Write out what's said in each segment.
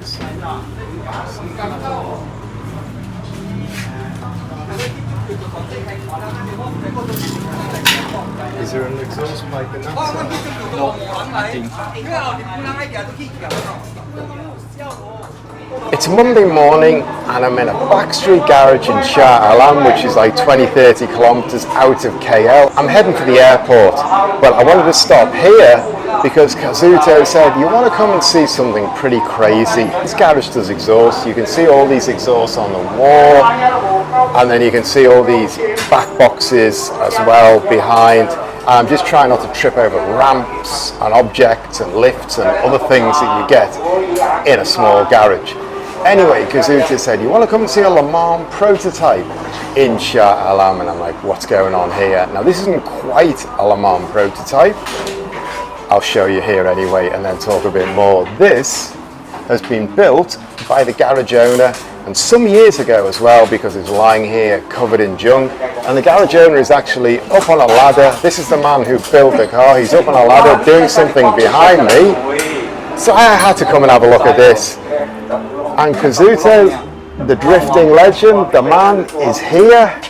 is. Is there an exhaust pipe in that side? No, nothing. It's Monday morning and I'm in a backstreet garage in Shah Alam, which is like 20-30 kilometers out of KL. I'm heading for the airport, but I wanted to stop here because Kazuto said, you want to come and see something pretty crazy. This garage does exhaust. You can see all these exhausts on the wall, and then you can see all these back boxes as well behind. I'm just trying not to trip over ramps and objects and lifts and other things that you get in a small garage. Anyway, Kazuta said, you want to come and see a Le Mans prototype in Shah Alam? And I'm like, what's going on here? Now, this isn't quite a Le Mans prototype. I'll show you here anyway and then talk a bit more. This has been built by the garage owner and some years ago as well, because it's lying here covered in junk. And the garage owner is actually up on a ladder. This is the man who built the car. He's up on a ladder doing something behind me. So I had to come and have a look at this. And Kazuto, the drifting legend, the man is here.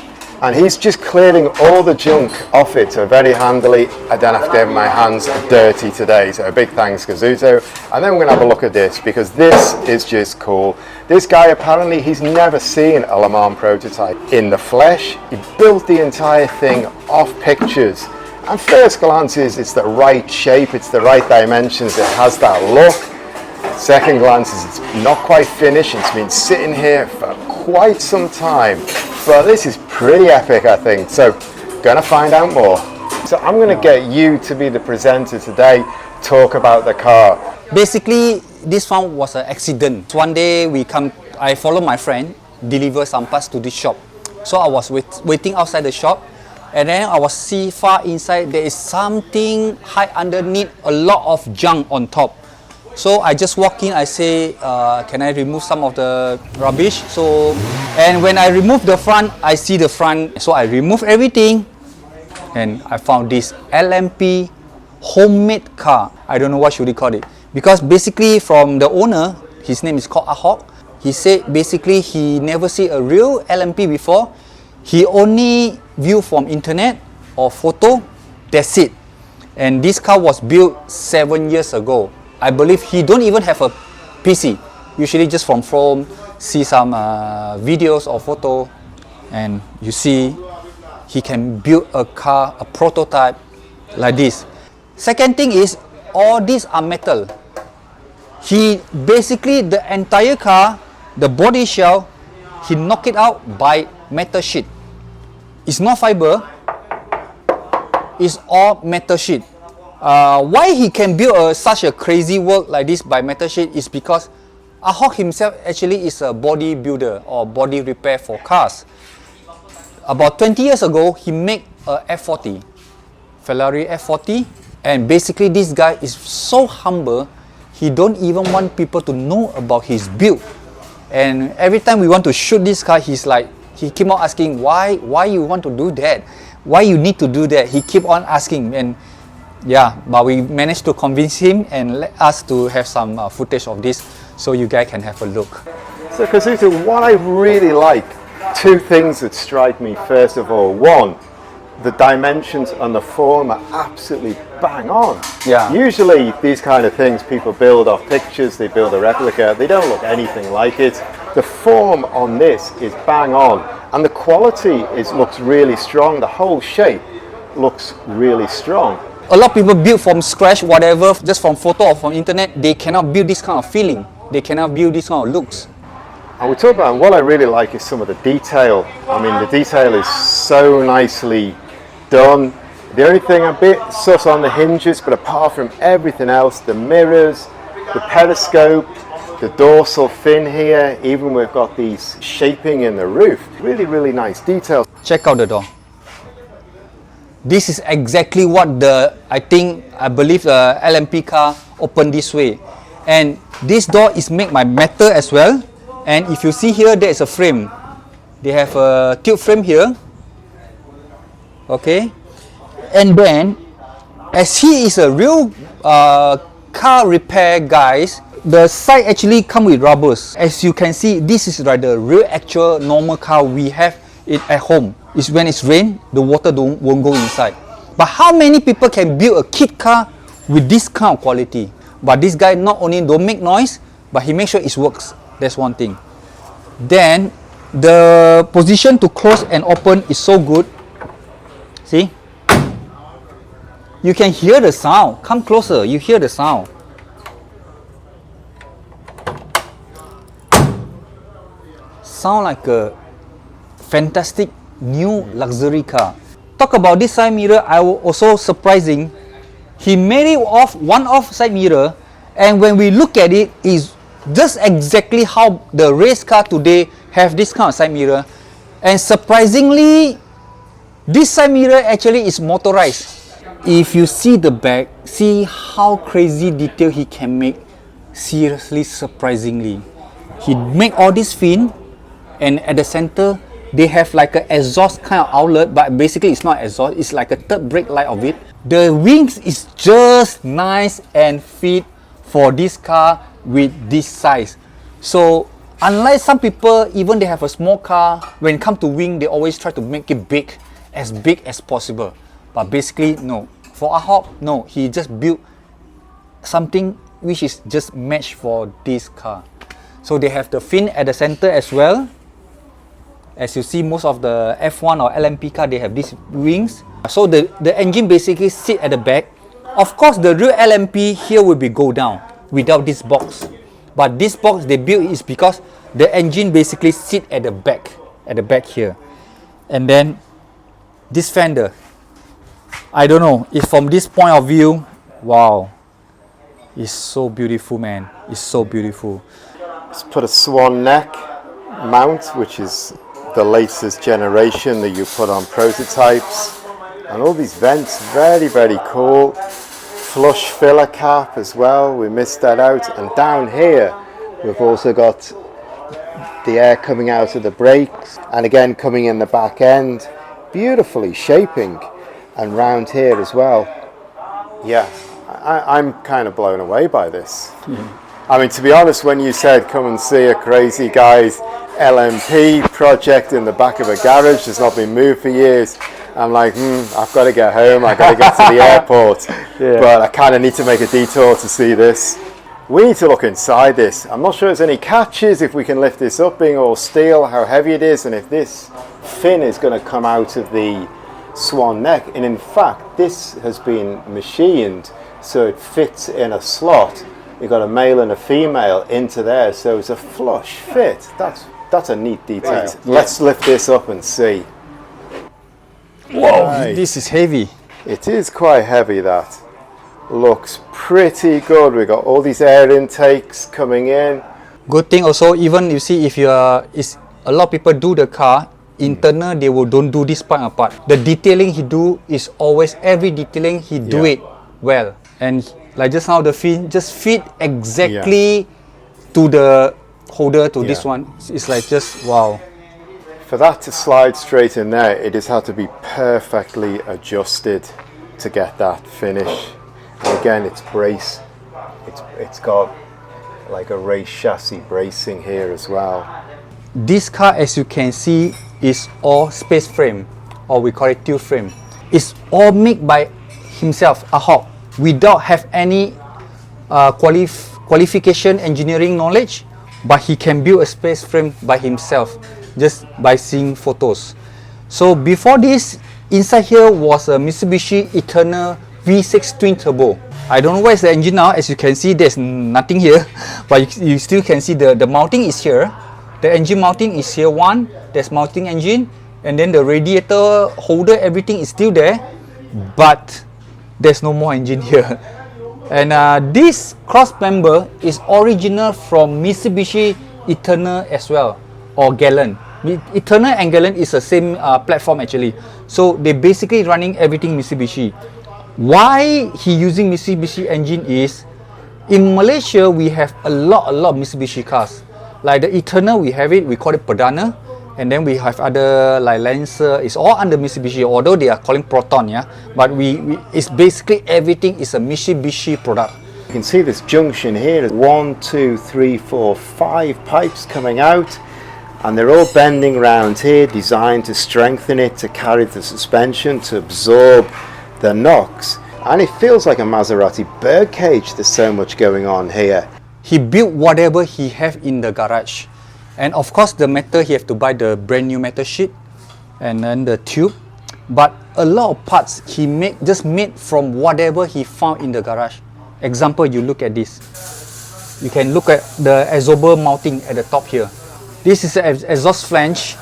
And he's just clearing all the junk off it so very handily. I don't have to have my hands dirty today. So a big thanks, Kazuto. And then we're going to have a look at this because this is just cool. This guy, apparently, he's never seen a Le Mans prototype in the flesh. He built the entire thing off pictures. And first glances, it's the right shape, it's the right dimensions, it has that look. Second glances, it's not quite finished. It's been sitting here for quite some time. But this is pretty epic, I think. So, gonna find out more. So I'm gonna get you to be the presenter today, talk about the car. Basically, this one was an accident. One day I followed my friend, deliver some parts to this shop. So I was waiting outside the shop, and then I was see far inside there is something hide underneath, a lot of junk on top. So I just walk in, I say, can I remove some of the rubbish? And when I remove the front, I see the front. So I remove everything and I found this LMP homemade car. I don't know what should we call it. Because basically from the owner, his name is called Ahok. He said basically he never see a real LMP before. He only view from internet or photo, that's it. And this car was built 7 years ago. I believe he don't even have a PC. Usually just from phone, see some videos or photo, and you see he can build a car, a prototype like this. Second thing is, all these are metal. He basically, the entire car, the body shell, he knocked it out by metal sheet. It's not fiber, it's all metal sheet. Why he can build such a crazy work like this by metal sheet is because Ahok himself actually is a body builder or body repair for cars. About 20 years ago, he made a F40, Ferrari F40, and basically this guy is so humble, he don't even want people to know about his build. And every time we want to shoot this car, he's like, he keep on asking, why you want to do that? Why you need to do that? He keep on asking, and yeah, but we managed to convince him and let us to have some footage of this so you guys can have a look. So Kazuto, what I really like, two things that strike me. First of all, one, the dimensions and the form are absolutely bang on. Yeah. Usually these kind of things people build off pictures, they build a replica, they don't look anything like it. The form on this is bang on, and the quality looks really strong. The whole shape looks really strong. A lot of people build from scratch, whatever, just from photo or from internet. They cannot build this kind of feeling. They cannot build this kind of looks. And we talk about, what I really like is some of the detail. I mean, the detail is so nicely done. The only thing a bit sus on the hinges, but apart from everything else, the mirrors, the periscope, the dorsal fin here, even we've got these shaping in the roof. Really, really nice detail. Check out the door. This is exactly what I believe the LMP car opened this way. And this door is made by metal as well. And if you see here, there is a frame. They have a tube frame here. Okay. And then, as he is a real car repair guy, the side actually come with rubbers. As you can see, this is like the real actual normal car we have it at home. It's when it's rain, the water won't go inside. But how many people can build a kit car with this kind of quality? But this guy not only don't make noise, but he makes sure it works. That's one thing. Then the position to close and open is so good. See? You can hear the sound. Come closer, you hear the sound. Sound like a fantastic new luxury car. Talk about this side mirror, I was also surprising. He made it one-off side mirror, and when we look at it, is just exactly how the race car today have this kind of side mirror. And surprisingly, this side mirror actually is motorized. If you see the back, see how crazy detail he can make. Seriously, surprisingly. He make all this fin, and at the center, they have like an exhaust kind of outlet, but basically it's not exhaust, it's like a third brake light of it. The wings is just nice and fit for this car with this size. So unlike some people, even they have a small car, when it comes to wing, they always try to make it big as possible. But basically, no. For Ahok, no. He just built something which is just matched for this car. So they have the fin at the center as well. As you see, most of the F1 or LMP car, they have these wings. So the engine basically sit at the back. Of course, the real LMP here will be go down without this box. But this box they built is because the engine basically sit at the back here. And then this fender, I don't know if from this point of view, wow, it's so beautiful, man. It's so beautiful. Let's put a swan neck mount, which is the latest generation that you put on prototypes, and all these vents, very, very cool. Flush filler cap as well, we missed that out. And down here we've also got the air coming out of the brakes, and again coming in the back end, beautifully shaping, and round here as well. Yeah, I'm kind of blown away by this. I mean, to be honest, when you said come and see a crazy guy's LMP project in the back of a garage that's not been moved for years, I'm like, I've got to get home, I've got to get to the airport. Yeah. But I kind of need to make a detour to see this. We need to look inside this. I'm not sure there's any catches, if we can lift this up, being all steel, how heavy it is, and if this fin is going to come out of the swan neck. And in fact, this has been machined so it fits in a slot. You've got a male and a female into there, so it's a flush fit. That's a neat detail. Right. Let's lift this up and see. Whoa, right. This is heavy. It is quite heavy, that. Looks pretty good. We've got all these air intakes coming in. Good thing also, even you see, if you are, a lot of people do the car, internal they don't do this part apart. The detailing he do is always, every detailing he do it well. And like just now, the fin just fit exactly to the holder, to this one. It's like just wow. For that to slide straight in there, it has had to be perfectly adjusted to get that finish. And again, it's brace. It's got like a race chassis bracing here as well. This car, as you can see, is all space frame, or we call it tube frame. It's all made by himself, Ahok, without have any qualification engineering knowledge, but he can build a space frame by himself just by seeing photos. So before this, inside here was a Mitsubishi Eternal V6 twin turbo. I don't know where's the engine now. As you can see, there's nothing here, but you still can see the mounting is here. The engine mounting is here, one, there's mounting engine, and then the radiator holder, everything is still there, but there's no more engine here. And this cross member is original from Mitsubishi Eternal as well, or Gallon. Eternal and Gallon is the same platform actually. So they basically running everything Mitsubishi. Why he using Mitsubishi engine is, in Malaysia we have a lot of Mitsubishi cars. Like the Eternal, we have it, we call it Perdana. And then we have other like Lancer, it's all under Mitsubishi, although they are calling Proton, yeah. But it's basically everything is a Mitsubishi product. can see this junction here. There's 1, 2, 3, 4, 5 pipes coming out, and they're all bending round here, designed to strengthen it, to carry the suspension, to absorb the knocks. And it feels like a Maserati birdcage. There's so much going on here. He built whatever he have in the garage, and of course the metal he have to buy the brand new metal sheet and then the tube. But a lot of parts he just made from whatever he found in the garage. Example, you look at this. You can look at the absorber mounting at the top here. This is the exhaust flange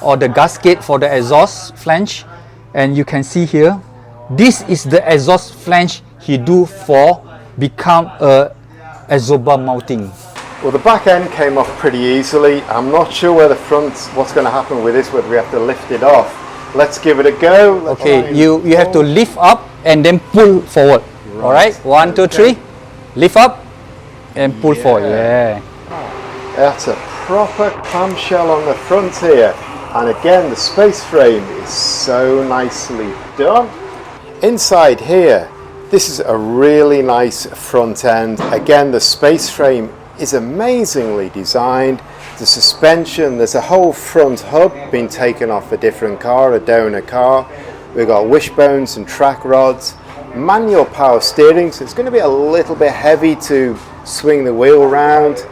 or the gasket for the exhaust flange, and you can see here, this is the exhaust flange he do for become a absorber mounting. Well, the back end came off pretty easily. I'm not sure where the front, what's going to happen with this, whether we have to lift it off. Let's give it a go. Okay, you have to lift up and then pull forward. Right. All right, 1, 2, 3. Lift up and pull forward. Yeah. That's a proper clamshell on the front here. And again, the space frame is so nicely done. Inside here, this is a really nice front end. Again, the space frame is amazingly designed. The suspension, there's a whole front hub been taken off a different car, a donor car. We've got wishbones and track rods, manual power steering, so it's going to be a little bit heavy to swing the wheel around.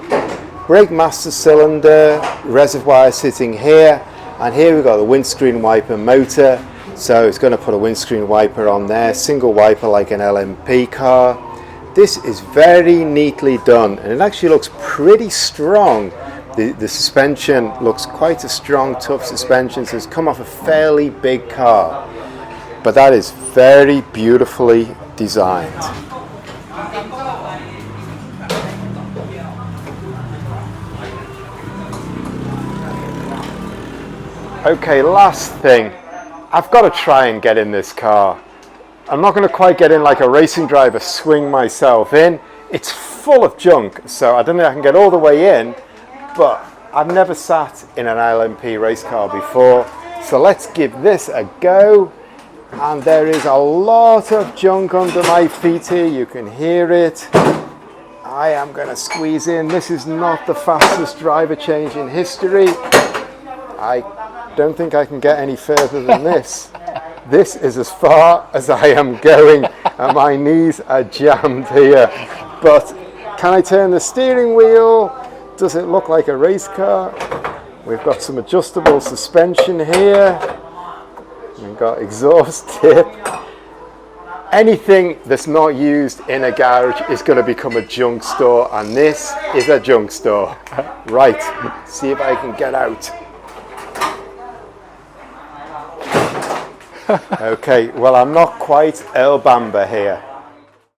Brake master cylinder, reservoir sitting here, and here we've got the windscreen wiper motor, so it's going to put a windscreen wiper on there, single wiper like an LMP car. This is very neatly done, and it actually looks pretty strong. The suspension looks quite a strong, tough suspension, so it's come off a fairly big car, but that is very beautifully designed. Okay, last thing, I've got to try and get in this car. I'm not going to quite get in like a racing driver, swing myself in. It's full of junk, so I don't think I can get all the way in, but I've never sat in an LMP race car before, so let's give this a go. And there is a lot of junk under my feet here, you can hear it. I am going to squeeze in. This is not the fastest driver change in history. I don't think I can get any further than this. This is as far as I am going, and my knees are jammed here. But can I turn the steering wheel? Does it look like a race car? We've got some adjustable suspension here. We've got exhaust tip. Anything that's not used in a garage is going to become a junk store, and this is a junk store. Right, see if I can get out. Okay, well, I'm not quite Earl Bamber here.